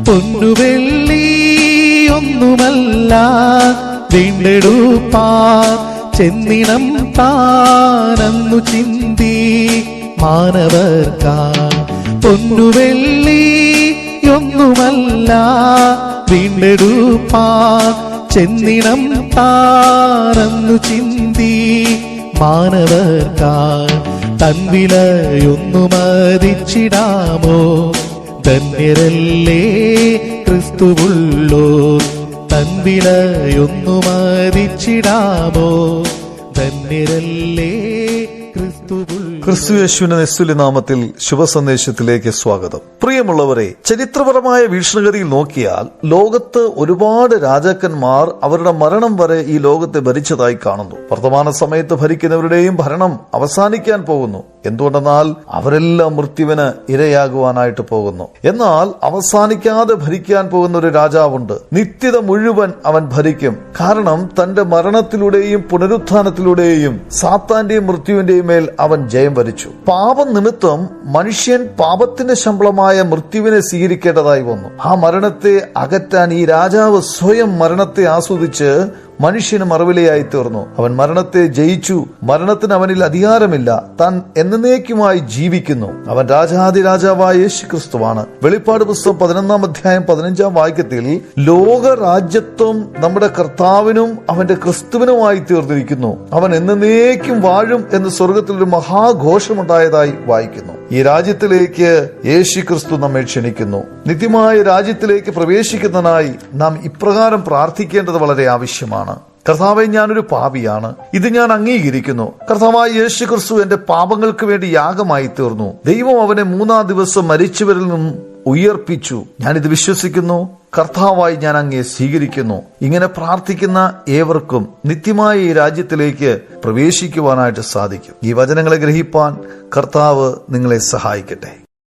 പൊന്നുവെള്ളി ഒന്നുമല്ല വീണ്ടെടുപ്പാൻ ചെന്നിനം താനന്നു ചിന്തി മാനവർക്കാ. പൊന്നുവെള്ളി ഒന്നുമല്ല വീണ്ടെടുപ്പാൻ ചെന്നിനം താനന്നു ചിന്തി മാനവർക്കാ. തൻവിലയൊന്നു മതിച്ചിടാമോ ധന്യരല്ലേ ക്രിസ്തുവുള്ളോർ. തൻവിലയൊന്നു മതിച്ചിടാമോ ധന്യരല്ലേ ക്രിസ്തുവുള്ളോർ. ക്രിസ്തുയേശുവിന്റെ നിസ്തുല്യ നാമത്തിൽ ശുഭസന്ദേശത്തിലേക്ക് സ്വാഗതം. പ്രിയമുള്ളവരെ, ചരിത്രപരമായ വീക്ഷണഗതിയിൽ നോക്കിയാൽ ലോകത്ത് ഒരുപാട് രാജാക്കന്മാർ അവരുടെ മരണം വരെ ഈ ലോകത്തെ ഭരിച്ചതായി കാണുന്നു. വർത്തമാന സമയത്ത് ഭരിക്കുന്നവരുടെയും ഭരണം അവസാനിക്കാൻ പോകുന്നു. എന്തുകൊണ്ടെന്നാൽ അവരെല്ലാം മൃത്യുവിന് ഇരയാകുവാനായിട്ട് പോകുന്നു. എന്നാൽ അവസാനിക്കാതെ ഭരിക്കാൻ പോകുന്ന ഒരു രാജാവുണ്ട്. നിത്യത മുഴുവൻ അവൻ ഭരിക്കും. കാരണം തന്റെ മരണത്തിലൂടെയും പുനരുത്ഥാനത്തിലൂടെയും സാത്താന്റെയും മൃത്യുവിന്റെയും മേൽ അവൻ ജയം വരിച്ചു. പാപം നിമിത്തം മനുഷ്യൻ പാപത്തിന്റെ ശമ്പളമായ മൃത്യുവിനെ സ്വീകരിക്കേണ്ടതായി വന്നു. ആ മരണത്തെ അകറ്റാൻ ഈ രാജാവ് സ്വയം മരണത്തെ ആസ്വദിച്ച് മനുഷ്യന് മറുവിലയായി തീർന്നു. അവൻ മരണത്തെ ജയിച്ചു. മരണത്തിന് അവനിൽ അധികാരമില്ല. താൻ എന്നേക്കുമായി ജീവിക്കുന്നു. അവൻ രാജാതിരാജാവായ യേശു ക്രിസ്തുവാണ്. വെളിപ്പാട് പുസ്തകം 11 അധ്യായം 15 വാക്യത്തിൽ ലോകരാജ്യത്വം നമ്മുടെ കർത്താവിനും അവന്റെ ക്രിസ്തുവിനുമായി തീർന്നിരിക്കുന്നു. അവൻ എന്നേക്കും വാഴും എന്ന് സ്വർഗത്തിൽ ഒരു മഹാഘോഷമുണ്ടായതായി വായിക്കുന്നു. ഈ രാജ്യത്തിലേക്ക് യേശു ക്രിസ്തു നമ്മെ ക്ഷണിക്കുന്നു. നിത്യമായ രാജ്യത്തിലേക്ക് പ്രവേശിക്കുന്നതിനായി നാം ഇപ്രകാരം പ്രാർത്ഥിക്കേണ്ടത് വളരെ ആവശ്യമാണ്. കർത്താവെ, ഞാനൊരു പാപിയാണ്. ഇത് ഞാൻ അംഗീകരിക്കുന്നു. കർത്താവായ യേശു ക്രിസ്തു എന്റെ പാപങ്ങൾക്ക് വേണ്ടി യാഗമായി തീർന്നു. ദൈവം അവനെ 3-ാം ദിവസം മരിച്ചവരിൽ നിന്നും ഉയർപ്പിച്ചു. ഞാനിത് വിശ്വസിക്കുന്നു. കർത്താവായി ഞാൻ അങ്ങയെ സ്വീകരിക്കുന്നു. ഇങ്ങനെ പ്രാർത്ഥിക്കുന്ന ഏവർക്കും നിത്യമായ ഈ രാജ്യത്തിലേക്ക് പ്രവേശിക്കുവാനായിട്ട് സാധിക്കും. ഈ വചനങ്ങളെ ഗ്രഹിപ്പാൻ കർത്താവ് നിങ്ങളെ സഹായിക്കട്ടെ.